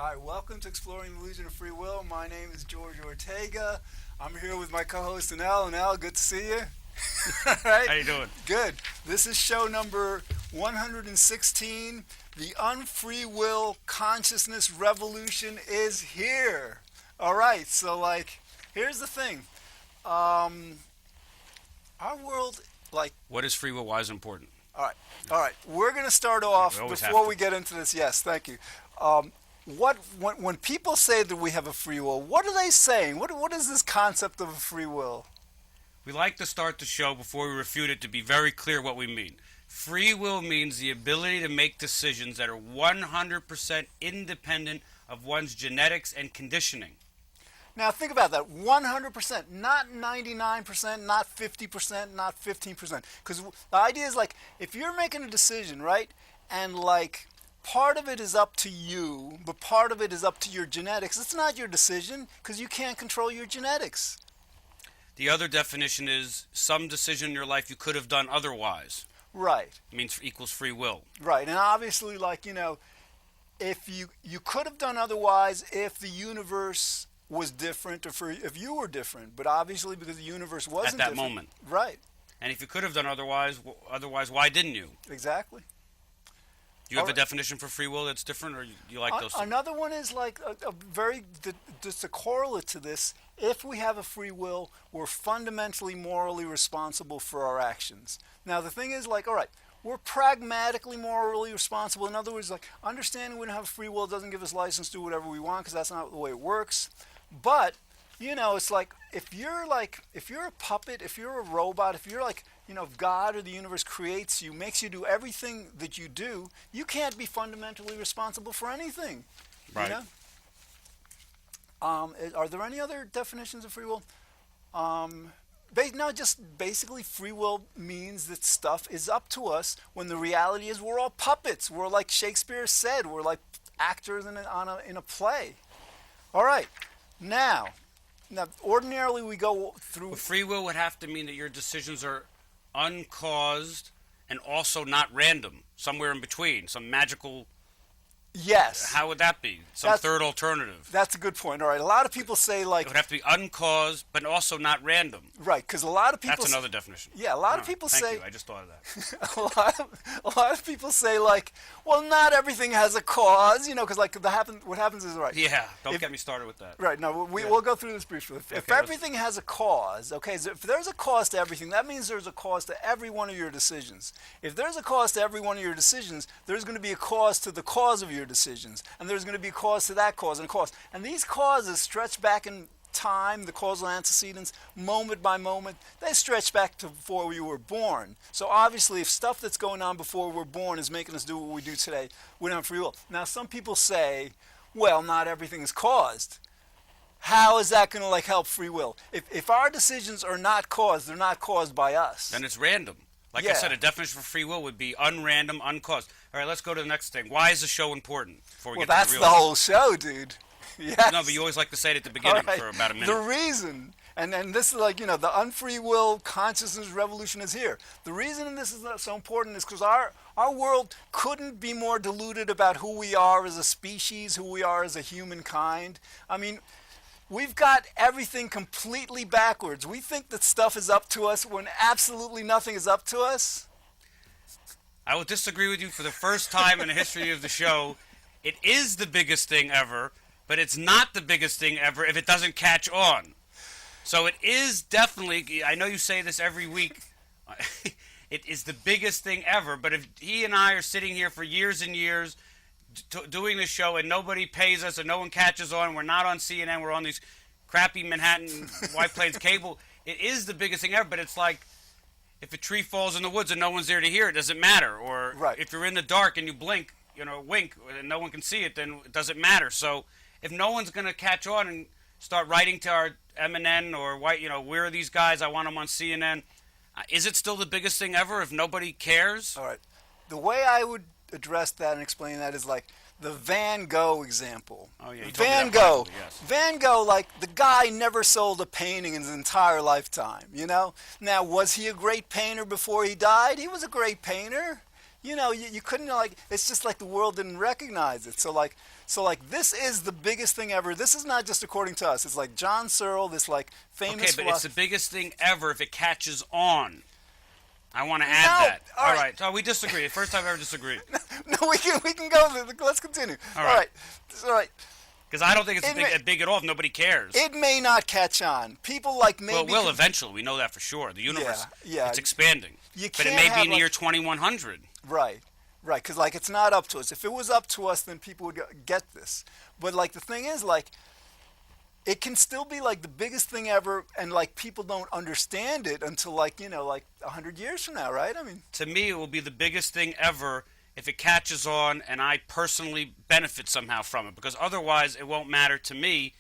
All right, welcome to Exploring the Illusion of Free Will. My name is George Ortega. I'm here with my co-host Enel. Enel, good to see you. All right. How you doing? Good. This is show number 116. The unfree will consciousness revolution is here. All right, so here's the thing. Our world, what is free will? Why is it important? All right. We're going to start off before we get into this. Yes, thank you. When people say that we have a free will, what are they saying? What is this concept of a free will? We like to start the show before we refute it to be very clear what we mean. Free will means the ability to make decisions that are 100% independent of one's genetics and conditioning. Now think about that, 100%, not 99%, not 50%, not 15%. Because the idea is if you're making a decision, right, and part of it is up to you, but part of it is up to your genetics, it's not your decision because you can't control your genetics. The other definition is some decision in your life you could have done otherwise. Right. It means equals free will. Right, and obviously if you could have done otherwise if the universe was different or if you were different, but obviously because the universe wasn't at that different. moment. Right. And if you could have done otherwise, why didn't you? Exactly. Do you have a definition for free will that's different, or you like those two? Another one is just a correlate to this. If we have a free will, we're fundamentally morally responsible for our actions. Now the thing is all right, we're pragmatically morally responsible. In other words, understanding we don't have free will doesn't give us license to do whatever we want because that's not the way it works. But it's if you're a puppet, if you're a robot, if you're if God or the universe creates you, makes you do everything that you do, you can't be fundamentally responsible for anything. Right. You know? Are there any other definitions of free will? No, just basically free will means that stuff is up to us when the reality is we're all puppets. We're like Shakespeare said, we're like actors in a play. All right. Now, ordinarily we go through... Well, free will would have to mean that your decisions are uncaused and also not random, somewhere in between, some magical... Yes. How would that be? Some third alternative. That's a good point. All right. A lot of people say It would have to be uncaused, but also not random. Right, because a lot of people... That's another definition. Yeah, a lot of people say... Thank you, I just thought of that. a lot of people say well, not everything has a cause, because what happens is, right... Yeah, don't get me started with that. Right, no, we'll go through this briefly. If everything has a cause, okay, so if there's a cause to everything, that means there's a cause to every one of your decisions. If there's a cause to every one of your decisions, there's going to be a cause to the cause of your decisions. And there's going to be a cause to that cause and a cause. And these causes stretch back in time, the causal antecedents, moment by moment. They stretch back to before we were born. So obviously, if stuff that's going on before we're born is making us do what we do today, we don't have free will. Now, some people say, well, not everything is caused. How is that going to help free will? If our decisions are not caused, they're not caused by us. Then it's random. I said, a definition for free will would be unrandom, uncaused. All right, let's go to the next thing. Why is the show important? Before we get that's to the whole show, dude. Yes. No, but you always like to say it at the beginning for about a minute. The reason, and this is the unfree will consciousness revolution is here. The reason this is so important is because our world couldn't be more deluded about who we are as a species, who we are as a humankind. I mean, we've got everything completely backwards. We think that stuff is up to us when absolutely nothing is up to us. I will disagree with you for the first time in the history of the show. It is the biggest thing ever, but it's not the biggest thing ever if it doesn't catch on. So it is definitely, I know you say this every week, it is the biggest thing ever, but if he and I are sitting here for years and years doing this show and nobody pays us and no one catches on, we're not on CNN, we're on these crappy Manhattan White Plains cable, it is the biggest thing ever, but it's like if a tree falls in the woods and no one's there to hear it, doesn't matter. Or if you're in the dark and you blink, wink, and no one can see it, then it doesn't matter. So if no one's going to catch on and start writing to our MNN or where are these guys? I want them on CNN. Is it still the biggest thing ever if nobody cares? All right. The way I would address that and explain that is the Van Gogh example. Oh, yeah. Van Gogh. Yes. Van Gogh, the guy never sold a painting in his entire lifetime, Now, was he a great painter before he died? He was a great painter. you couldn't it's just like the world didn't recognize it. So this is the biggest thing ever. This is not just according to us. It's like John Searle, this like famous Okay, but it's the biggest thing ever if it catches on. I want to add that. All right. So we disagree. The first time I ever disagreed. No, we can go. Let's continue. All right. Because I don't think it's big at all if nobody cares. It may not catch on. People like maybe. Well, it will eventually. We know that for sure. The universe, it's expanding. But it may be in the year 2100. Right. Because it's not up to us. If it was up to us, then people would get this. But the thing is, it can still be the biggest thing ever, and people don't understand it until 100 years from now, right? I mean, to me, it will be the biggest thing ever if it catches on and I personally benefit somehow from it, because otherwise it won't matter to me.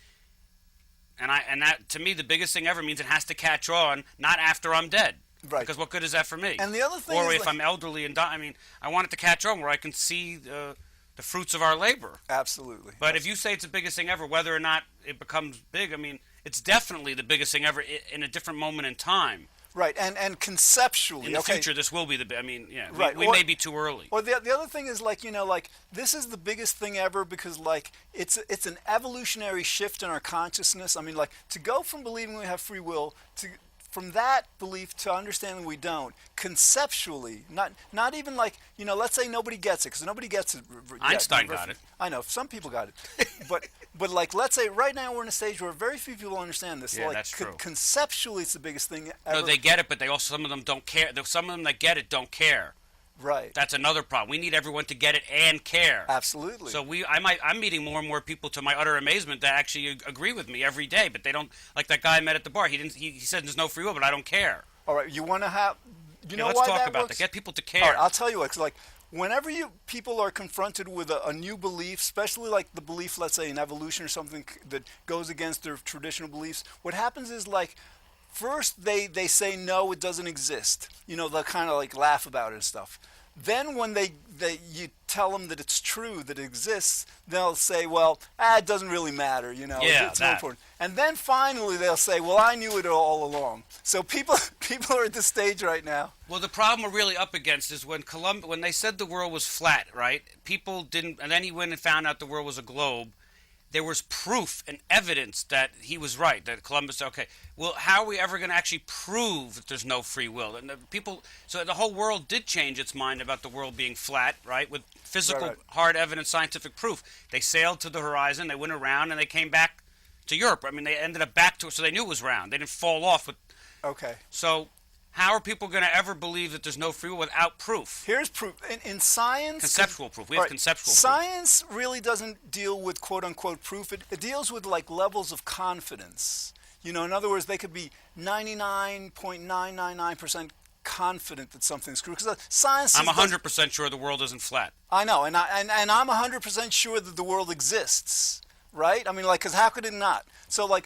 And that to me, the biggest thing ever means it has to catch on, not after I'm dead. Right. Because what good is that for me? And the other thing or is, if I'm elderly and die, I mean, I want it to catch on where I can see the fruits of our labor. Absolutely. But if you say it's the biggest thing ever, whether or not it becomes big, I mean, it's definitely the biggest thing ever in a different moment in time. Right, and conceptually, in the future, this will be the. I mean, yeah, right. we may be too early. Or the other thing is this is the biggest thing ever because it's an evolutionary shift in our consciousness. I mean, to go from believing we have free will from that belief to understanding we don't, conceptually, not even let's say nobody gets it, because nobody gets it. Einstein got it. I know, some people got it. but let's say right now we're in a stage where very few people understand this. Yeah, that's true. Conceptually, it's the biggest thing ever. No, they get it, but some of them don't care. Some of them that get it don't care. Right. That's another problem. We need everyone to get it and care. Absolutely. So I'm meeting more and more people, to my utter amazement, that actually agree with me every day, but they don't. Like that guy I met at the bar. He said there's no free will, but I don't care. All right. You want to have. Let's talk about that. Get people to care. All right, I'll tell you what. Because whenever people are confronted with a new belief, especially the belief, let's say in evolution or something that goes against their traditional beliefs, what happens is first, they say, no, it doesn't exist. They'll kind of laugh about it and stuff. Then when you tell them that it's true, that it exists, they'll say, well, it doesn't really matter, Yeah, it's not important. And then finally they'll say, well, I knew it all along. So people are at this stage right now. Well, the problem we're really up against is when they said the world was flat, right? People didn't, and then he went and found out the world was a globe. There was proof and evidence that he was right, that Columbus, okay, well, how are we ever going to actually prove that there's no free will? And so the whole world did change its mind about the world being flat, right, with physical, hard evidence, scientific proof. They sailed to the horizon, they went around, and they came back to Europe. I mean, they ended up back to it, so they knew it was round. They didn't fall off. Okay. So how are people going to ever believe that there's no free will without proof? Here's proof. In science... Conceptual proof. We have conceptual proof. Science really doesn't deal with quote-unquote proof. It deals with levels of confidence. In other words, they could be 99.999% confident that something's true. Because science... I'm 100% sure the world isn't flat. I know, and I'm 100% sure that the world exists. Right? I mean, because how could it not? So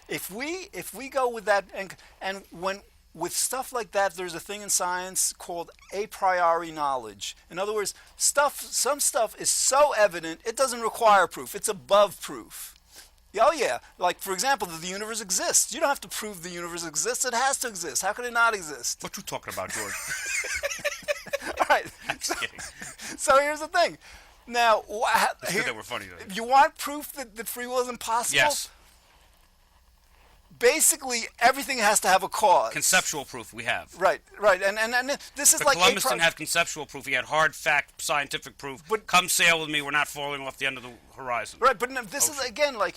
if we go with that, and when... With stuff like that, there's a thing in science called a priori knowledge. In other words, some stuff is so evident, it doesn't require proof. It's above proof. Oh, yeah. For example, that the universe exists. You don't have to prove the universe exists. It has to exist. How could it not exist? What you talking about, George? All right. I'm just kidding. So here's the thing. Now, it's good that we're funny, though. You want proof that free will is impossible? Yes. Basically, everything has to have a cause. Conceptual proof we have. Right. And this is but Columbus didn't have conceptual proof. He had hard fact, scientific proof. But come sail with me. We're not falling off the end of the horizon. Right, but this is, again, the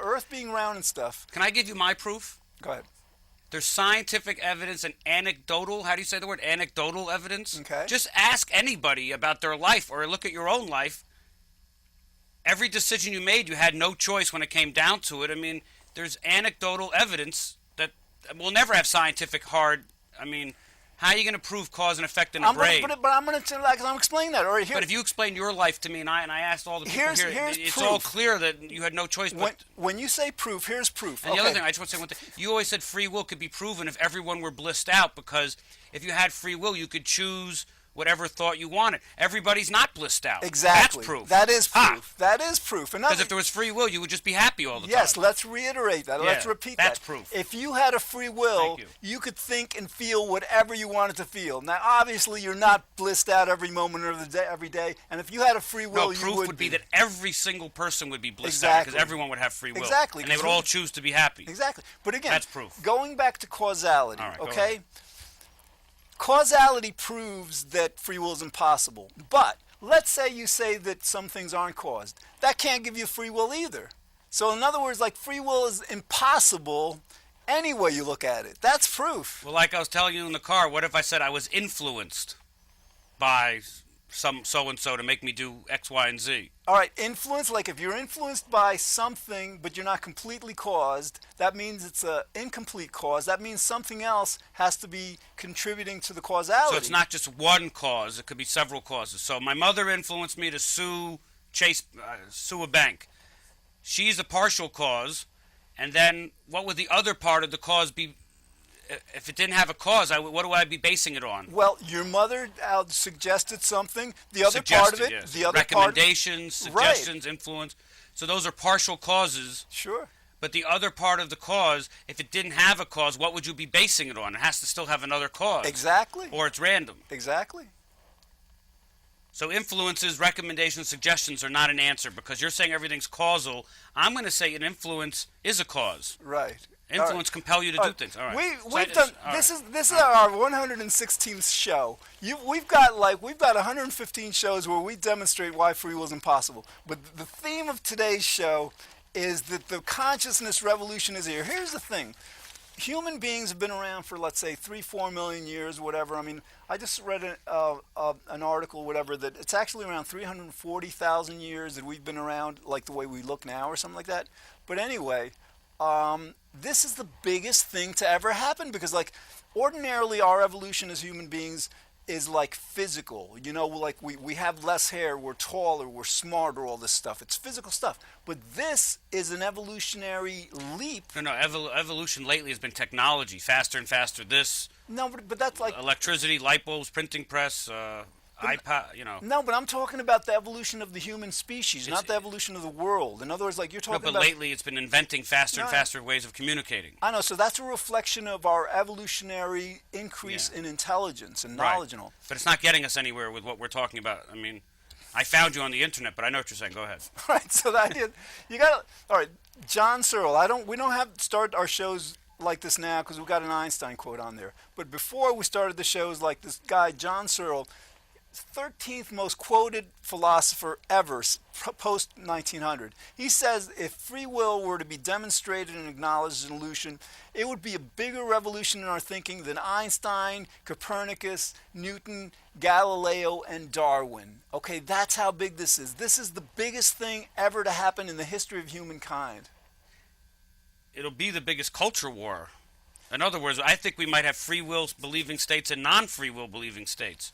Earth being round and stuff. Can I give you my proof? Go ahead. There's scientific evidence and anecdotal, how do you say the word? Anecdotal evidence? Okay. Just ask anybody about their life or look at your own life. Every decision you made, you had no choice when it came down to it. I mean, there's anecdotal evidence that we'll never have scientific hard. I mean, how are you going to prove cause and effect in a brain? But I'm going to explain that. Right, but if you explain your life to me, and I asked all the people here, it's proof. all clear that you had no choice. When you say proof, here's proof. And the other thing, I just want to say one thing. You always said free will could be proven if everyone were blissed out, because if you had free will, you could choose whatever thought you wanted. Everybody's not blissed out. Exactly. That's proof. That is proof. That is proof. Because if there was free will, you would just be happy all the time. Yes, let's reiterate that. Let's repeat that. That's proof. If you had a free will, you could think and feel whatever you wanted to feel. Now, obviously, you're not blissed out every moment of the day, every day. And if you had a free will, proof would be that every single person would be blissed out Exactly. because everyone would have free will. Exactly. And they would all choose to be happy. Exactly. But again, that's proof. Going back to causality, All right, okay? Causality proves that free will is impossible. But let's say you say that some things aren't caused. That can't give you free will either. So in other words, like, free will is impossible any way you look at it. That's proof. Well, like I was telling you in the car, what if I said I was influenced by some so-and-so to make me do X, Y, and Z? All right, influence, like if you're influenced by something but you're not completely caused, that means it's an incomplete cause. That means something else has to be contributing to the causality. So it's not just one cause, it could be several causes. So my mother influenced me to sue a bank. She's a partial cause, and then what would the other part of the cause be? If it didn't have a cause, what do I be basing it on? Well, your mother suggested something. The other part of it, yes. the other recommendations, suggestions, influence. So those are partial causes. Sure. But the other part of the cause, if it didn't have a cause, what would you be basing it on? It has to still have another cause. Exactly. Or it's random. Exactly. So influences, recommendations, suggestions are not an answer because you're saying everything's causal. I'm going to say an influence is a cause. Right. Influence compel you to do things. All right. We've done this is our 116th show. We've got 115 shows where we demonstrate why free will is impossible. But the theme of today's show is that the consciousness revolution is here. Here's the thing. Human beings have been around for, let's say, 3-4 million years, whatever. I mean, I just read an article, whatever, that it's actually around 340,000 years that we've been around, like the way we look now or something like that. But anyway, this is the biggest thing to ever happen because, like, ordinarily our evolution as human beings is like physical. You know, like we have less hair, we're taller, we're smarter, all this stuff. It's physical stuff. But this is an evolutionary leap. No, evolution lately has been technology, faster and faster. No, but that's like electricity, light bulbs, printing press, iPod, you know. No, but I'm talking about the evolution of the human species, not the evolution of the world. In other words, like you're talking about... but lately it's been inventing faster and faster ways of communicating. I know, so that's a reflection of our evolutionary increase in intelligence and knowledge and all. But it's not getting us anywhere with what we're talking about. I mean, I found you on the internet, but I know what you're saying. Go ahead. All right, so the idea... All right, John Searle. We don't have to start our shows like this now because we've got an Einstein quote on there. But before we started the shows, like this guy, John Searle, 13th most quoted philosopher ever, post-1900. He says if free will were to be demonstrated and acknowledged as an illusion, it would be a bigger revolution in our thinking than Einstein, Copernicus, Newton, Galileo, and Darwin. Okay, that's how big this is. This is the biggest thing ever to happen in the history of humankind. It'll be the biggest culture war. In other words, I think we might have free will believing states and non-free will believing states.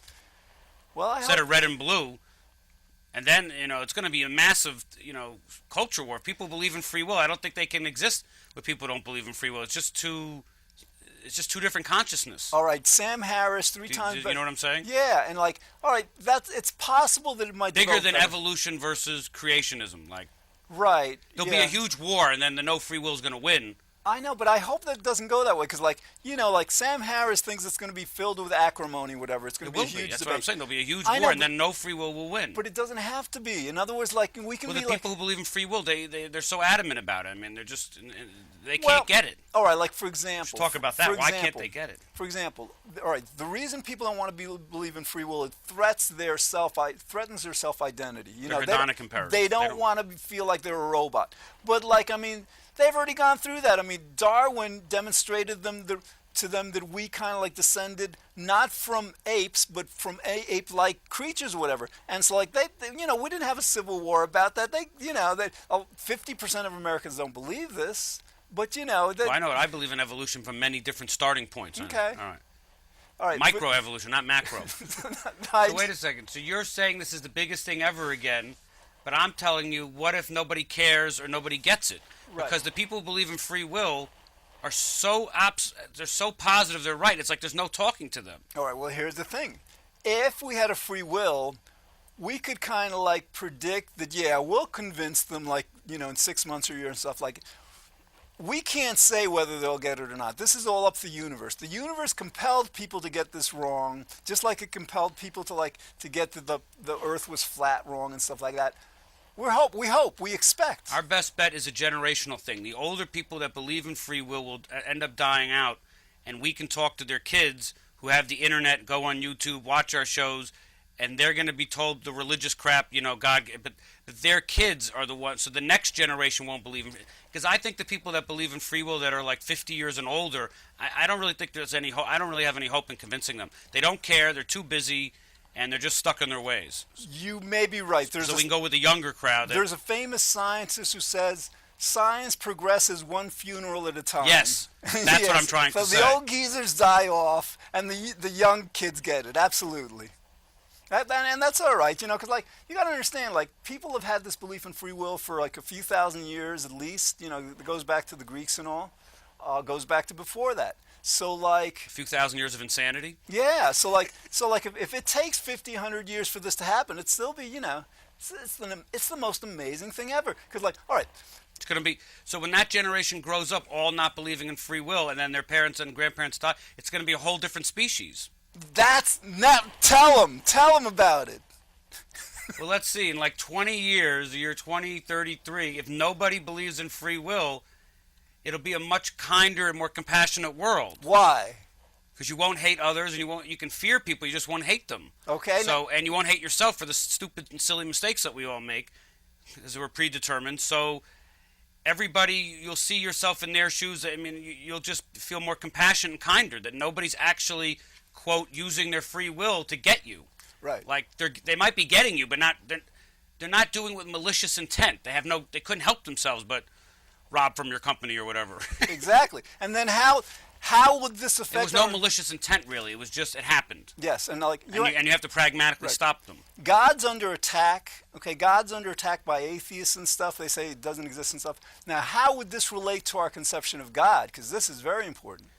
Well, instead of red and blue, and then it's going to be a massive culture war. If people believe in free will, I don't think they can exist with people who don't believe in free will. It's just two different consciousness. All right, Sam Harris, three times. You know what I'm saying? Yeah, and all right, it's possible that it might bigger than evolution versus creationism. Right. There'll be a huge war, and then the no free will is going to win. I know, but I hope that it doesn't go that way because, Sam Harris thinks it's going to be filled with acrimony, whatever. It's going to be a huge debate. That's what I'm saying. There'll be a huge war, and then no free will win. But it doesn't have to be. In other words, we can be the people who believe in free will, they're so adamant about it. I mean, they can't get it. All right, for example. Let's talk about that. Why can't they get it? For example, all right, the reason people don't want to believe in free will, it threatens their self-identity. Comparison. They don't want to feel like they're a robot. But, they've already gone through that. I mean, Darwin demonstrated to them that we kind of descended not from apes, but from ape-like creatures or whatever. And so, we didn't have a civil war about that. 50% of Americans don't believe this, but well, I know it. I believe in evolution from many different starting points. Okay. All right. Microevolution, not macro. So wait a second. So you're saying this is the biggest thing ever again, but I'm telling you, what if nobody cares or nobody gets it? Right. Because the people who believe in free will are they're so positive they're right. It's like there's no talking to them. All right, well, here's the thing. if we had a free will, we could kind of like predict that, yeah, we'll convince them, like, you know, in 6 months or a year and stuff. Like, we can't say whether they'll get it or not. This is all up to the universe. The universe compelled people to get this wrong, just like it compelled people to get the Earth was flat wrong and stuff like that. We expect. Our best bet is a generational thing. The older people that believe in free will end up dying out, and we can talk to their kids who have the internet, go on YouTube, watch our shows, and they're going to be told the religious crap, you know, God, but their kids are the ones, so the next generation won't believe in it. Because I think the people that believe in free will that are like 50 years and older, I don't really think there's any hope. I don't really have any hope in convincing them. They don't care, they're too busy, and they're just stuck in their ways. You may be right. So we can go with the younger crowd. There's a famous scientist who says, science progresses one funeral at a time. Yes, that's yes. what I'm trying to say. So the old geezers die off, and the young kids get it. Absolutely. And that's all right, you know, because, like, you got to understand, like, people have had this belief in free will for, like, a few thousand years at least. You know, it goes back to the Greeks and all. Goes back to before that. So, like... A few thousand years of insanity? Yeah, so like if it takes 50, 100 years for this to happen, it'd still be, you know, it's the most amazing thing ever. Because, like, all right... It's going to be... So when that generation grows up all not believing in free will, and then their parents and grandparents die, it's going to be a whole different species. That's not... Tell them about it. Well, let's see. In like 20 years, the year 2033, if nobody believes in free will, it'll be a much kinder and more compassionate world. Why? Because you won't hate others, and you can fear people. You just won't hate them. Okay. So, and you won't hate yourself for the stupid and silly mistakes that we all make, because we're predetermined. So, everybody, you'll see yourself in their shoes. I mean, you'll just feel more compassionate and kinder. That nobody's actually, quote, using their free will to get you. Right. Like they might be getting you, but they're not doing it with malicious intent. They couldn't help themselves but rob from your company or whatever. Exactly. And then how would this affect? There was no malicious intent, really. It was just, it happened. Yes, and like you have to pragmatically stop them. God's under attack. Okay, God's under attack by atheists and stuff. They say it doesn't exist and stuff. Now, how would this relate to our conception of God? Because this is very important.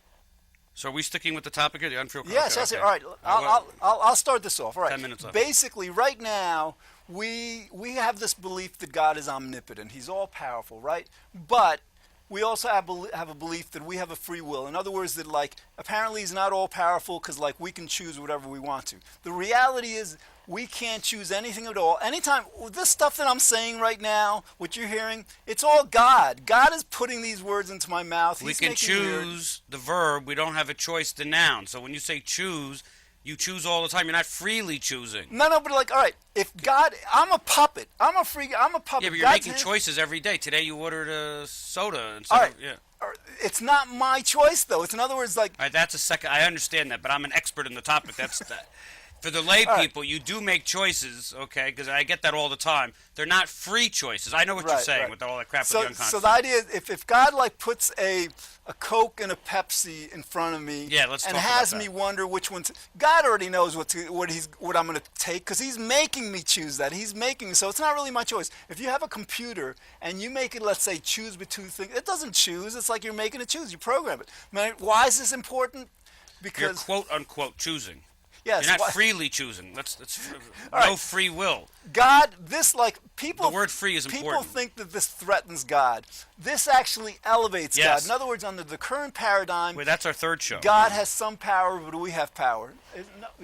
So are we sticking with the topic here, the unfilled? Yes, okay, yes. okay. All right, I'll start this off. All right. 10 minutes left. Basically, right now, we have this belief that God is omnipotent. He's all powerful, right? But we also have a belief that we have a free will. In other words, that, like, apparently he's not all powerful because, like, we can choose whatever we want to. The reality is we can't choose anything at all. Anytime, this stuff that I'm saying right now, what you're hearing, it's all God. God is putting these words into my mouth. We can choose the verb. We don't have a choice, the noun. So when you say choose, you choose all the time. You're not freely choosing. No, but, like, all right, if God, I'm a puppet. I'm a puppet. Yeah, but you're making choices every day. Today you ordered a soda. All right. It's not my choice, though. It's, in other words, like... All right, that's a second. I understand that, but I'm an expert in the topic. That's that. For the lay people, you do make choices, okay, because I get that all the time. They're not free choices. I know what you're saying with all that crap with the unconscious. So the idea is, if God, like, puts a Coke and a Pepsi in front of me and has me wonder which one to... God already knows what I'm going to take, because he's making me choose that. He's making... So it's not really my choice. If you have a computer and you make it, let's say, choose between things, it doesn't choose. It's like you're making it choose. You program it. Man, why is this important? Because... You're quote-unquote choosing. Yes, you're not freely choosing. That's no free will. God, this, like, people... The word free is important. People think that this threatens God. This actually elevates God. In other words, under the current paradigm... Wait, that's our third show. God has some power, but we have power.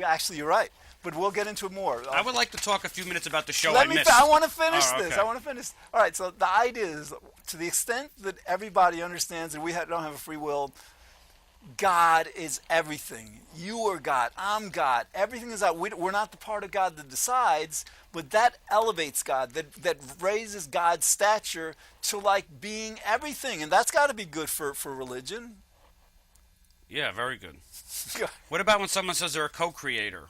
Actually, you're right. But we'll get into it more. I would like to talk a few minutes about the show I missed. I want to finish this. I want to finish. All right, so the idea is, to the extent that everybody understands that we don't have a free will... God is everything. You are God. I'm God. Everything is God. We're not the part of God that decides, but that elevates God, that raises God's stature to, like, being everything. And that's got to be good for religion. Yeah, very good. What about when someone says they're a co-creator?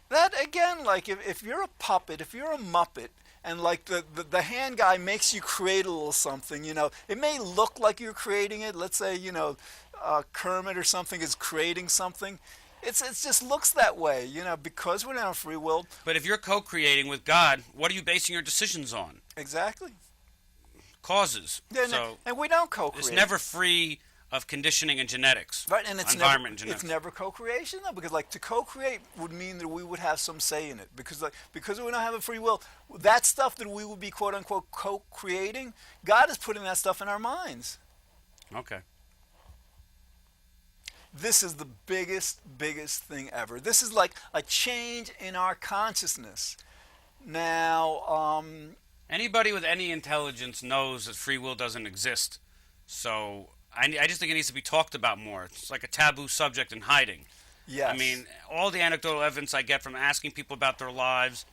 That, again, like, if you're a puppet, if you're a muppet, and, like, the hand guy makes you create a little something, you know, it may look like you're creating it. Let's say, you know, Kermit or something is creating something. It just looks that way, you know, because we're not free will. But if you're co-creating with God, what are you basing your decisions on? Exactly. Causes. Yeah, and we don't co-create. It's never free of conditioning and genetics. Right, and it's environment never, and genetics. it's never co-creation though, because like to co-create would mean that we would have some say in it, because we don't have a free will. That stuff that we would be quote unquote co-creating, God is putting that stuff in our minds. Okay. This is the biggest thing ever. This is like a change in our consciousness. Now, anybody with any intelligence knows that free will doesn't exist. So I just think it needs to be talked about more. It's like a taboo subject in hiding. yes. I mean, all the anecdotal evidence I get from asking people about their lives,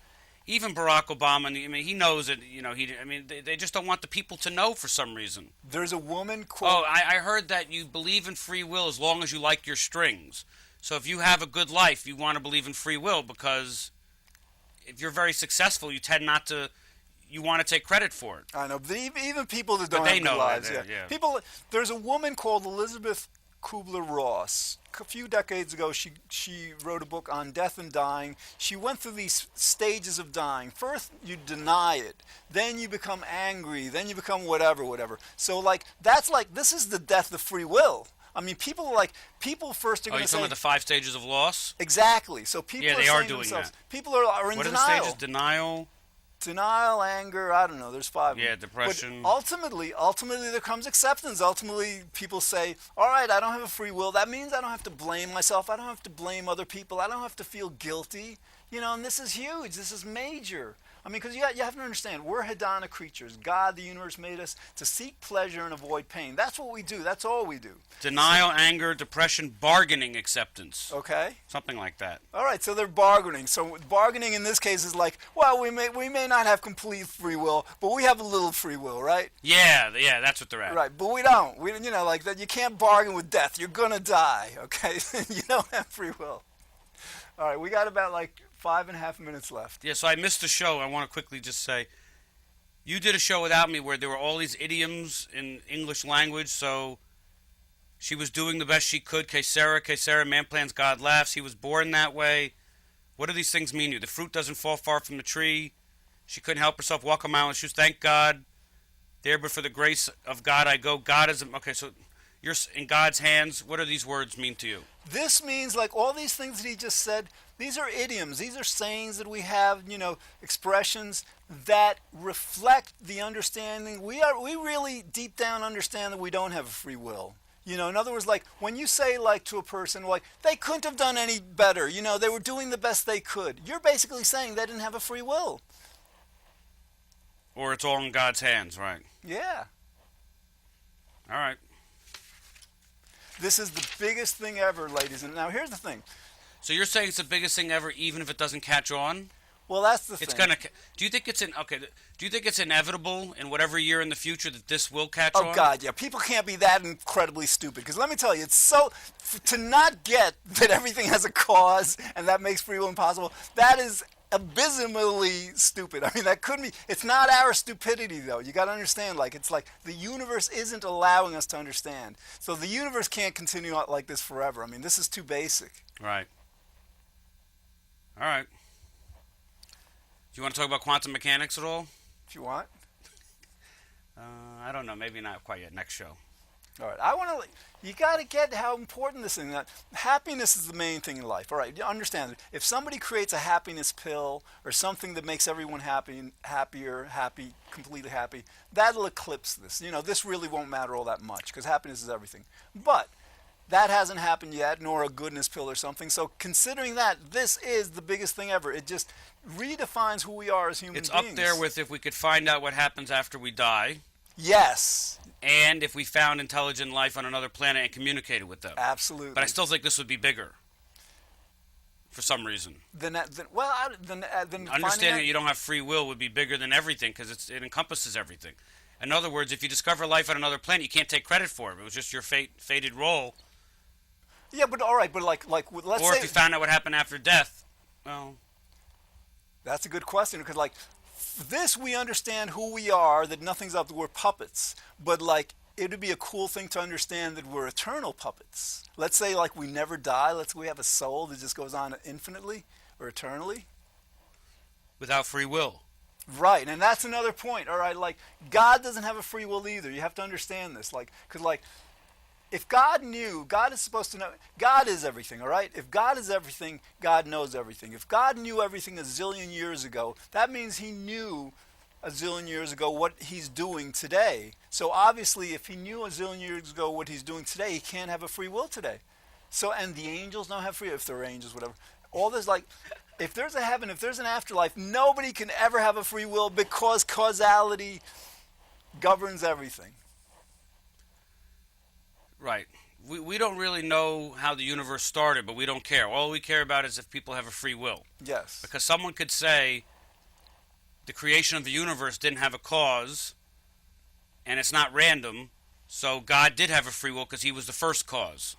even Barack Obama, I mean, he knows it. You know, they just don't want the people to know for some reason. There's a woman quote. Oh, I heard that you believe in free will as long as you like your strings. So if you have a good life, you want to believe in free will, because if you're very successful, you tend not to. You want to take credit for it. I know, but even people that don't But they have know good lives, that, yeah. yeah. People. There's a woman called Elizabeth Kubler-Ross. A few decades ago, she wrote a book on death and dying. She went through these stages of dying. First, you deny it. Then you become angry. Then you become whatever. So, like, this is the death of free will. I mean, people first are Oh, going you're to say... talking about the 5 stages of loss? Exactly. So people Yeah, are they are saying doing themselves... that. People are in What are denial. the stages? Denial? Denial, anger, I don't know, there's 5 of them. Yeah, depression. But ultimately there comes acceptance. Ultimately, people say, all right, I don't have a free will. That means I don't have to blame myself. I don't have to blame other people. I don't have to feel guilty. You know, and this is huge. This is major. I mean, because you have to understand, we're hedonic creatures. God, the universe, made us to seek pleasure and avoid pain. That's what we do. That's all we do. Denial, anger, depression, bargaining, acceptance. Okay? Something like that. All right, so they're bargaining. So bargaining in this case is like, well, we may not have complete free will, but we have a little free will, right? Yeah, that's what they're at. Right, but we don't. You know, like that. You can't bargain with death. You're gonna die. Okay, you don't have free will. All right, we got about like 5.5 minutes left. Yeah, so I missed the show. I want to quickly just say, you did a show without me where there were all these idioms in English language. So she was doing the best she could. Que sera, man plans, God laughs. He was born that way. What do these things mean to you? The fruit doesn't fall far from the tree. She couldn't help herself, walk a mile in shoes. Thank God. There, but for the grace of God I go. God is... Okay, so you're in God's hands. What do these words mean to you? This means, like all these things that he just said, these are idioms. These are sayings that we have, you know, expressions that reflect the understanding. We really deep down understand that we don't have a free will. You know, in other words, like when you say like to a person, like they couldn't have done any better, you know, they were doing the best they could. You're basically saying they didn't have a free will. Or it's all in God's hands, right? Yeah. All right. This is the biggest thing ever, ladies. And now here's the thing. So you're saying it's the biggest thing ever, even if it doesn't catch on? Well, that's the It's thing. gonna. Do you think it's Do you think it's inevitable in whatever year in the future that this will catch Oh on? God, yeah. People can't be that incredibly stupid. Because let me tell you, it's so to not get that everything has a cause and that makes free will impossible. That is abysmally stupid. I mean, that couldn't be. It's not our stupidity, though. You got to understand. Like, it's like the universe isn't allowing us to understand. So the universe can't continue out like this forever. I mean, this is too basic. Right. All right. Do you want to talk about quantum mechanics at all? If you want. I don't know. Maybe not quite yet. Next show. All right. I want to. You got to get how important this thing. That happiness is the main thing in life. All right. You understand. If somebody creates a happiness pill or something that makes everyone happy, completely happy, that'll eclipse this. You know, this really won't matter all that much because happiness is everything. But that hasn't happened yet, nor a goodness pill or something. So considering that, this is the biggest thing ever. It just redefines who we are as human beings. It's up there with if we could find out what happens after we die. Yes. And if we found intelligent life on another planet and communicated with them. Absolutely. But I still think this would be bigger. For some reason. Understanding that you don't have free will would be bigger than everything because it encompasses everything. In other words, if you discover life on another planet, you can't take credit for it. It was just your fated role. Yeah, but all right, but let's say... Or if you found out what happened after death, well... That's a good question because, like, this we understand who we are, that nothing's up, that we're puppets. But, like, it would be a cool thing to understand that we're eternal puppets. Let's say, like, we never die. Let's say we have a soul that just goes on infinitely or eternally. Without free will. Right, and that's another point. All right, like, God doesn't have a free will either. You have to understand this. Like, because, like, if God knew, God is supposed to know. God is everything, all right? If God is everything, God knows everything. If God knew everything a zillion years ago, that means he knew a zillion years ago what he's doing today. So obviously, if he knew a zillion years ago what he's doing today, he can't have a free will today. So, and the angels don't have free will, if they're angels, whatever. All this, like, if there's a heaven, if there's an afterlife, nobody can ever have a free will because causality governs everything. Right. We don't really know how the universe started, but we don't care. All we care about is if people have a free will. Yes. Because someone could say the creation of the universe didn't have a cause, and it's not random, so God did have a free will because he was the first cause,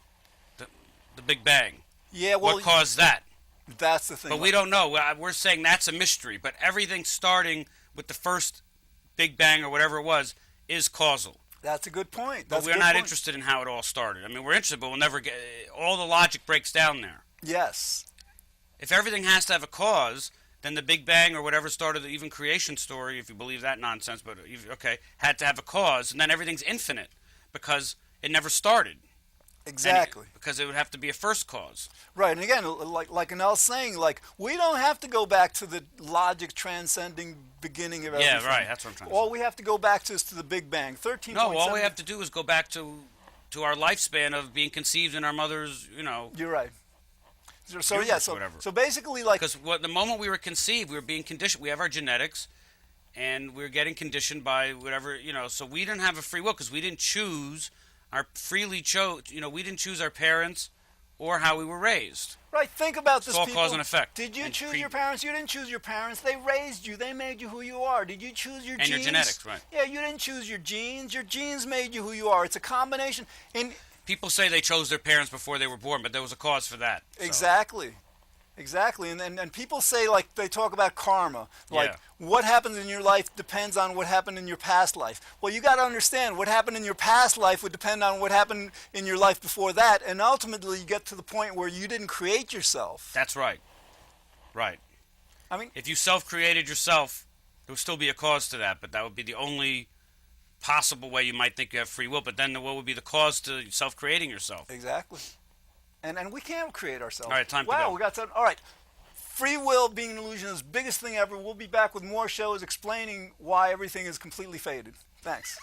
the Big Bang. Yeah, well, what caused that? That's the thing. But we don't know. We're saying that's a mystery, but everything starting with the first Big Bang or whatever it was is causal. That's a good point. But we're not interested in how it all started. I mean, we're interested, but we'll never get... All the logic breaks down there. Yes. If everything has to have a cause, then the Big Bang or whatever started the even creation story, if you believe that nonsense, but okay, had to have a cause, and then everything's infinite because it never started. Exactly. Because it would have to be a first cause. Right, and again, like Enel's saying, like, we don't have to go back to the logic transcending beginning of everything. Yeah, right, that's what I'm trying to say. All we have to go back to is to the Big Bang, 13. No, all we have to do is go back to our lifespan of being conceived in our mother's, You're right. So yeah, so basically, like... Because the moment we were conceived, we were being conditioned. We have our genetics, and we were getting conditioned by whatever, so we didn't have a free will because we didn't choose... we didn't choose our parents or how we were raised. Right, think about this, it's all people. Cause and effect. Did you choose your parents? You didn't choose your parents. They raised you. They made you who you are. Did you choose your genes? And your genetics, right. Yeah, you didn't choose your genes. Your genes made you who you are. It's a combination. People say they chose their parents before they were born, but there was a cause for that. So. Exactly. And people say, like, they talk about karma. Like, what happens in your life depends on what happened in your past life. Well, you got to understand, what happened in your past life would depend on what happened in your life before that, and ultimately you get to the point where you didn't create yourself. That's right. Right. I mean, if you self-created yourself, there would still be a cause to that, but that would be the only possible way you might think you have free will, but then what would be the cause to self-creating yourself? Exactly. And we can't create ourselves. All right, time to go. Wow, we got some. All right. Free will being an illusion is the biggest thing ever. We'll be back with more shows explaining why everything is completely faded. Thanks.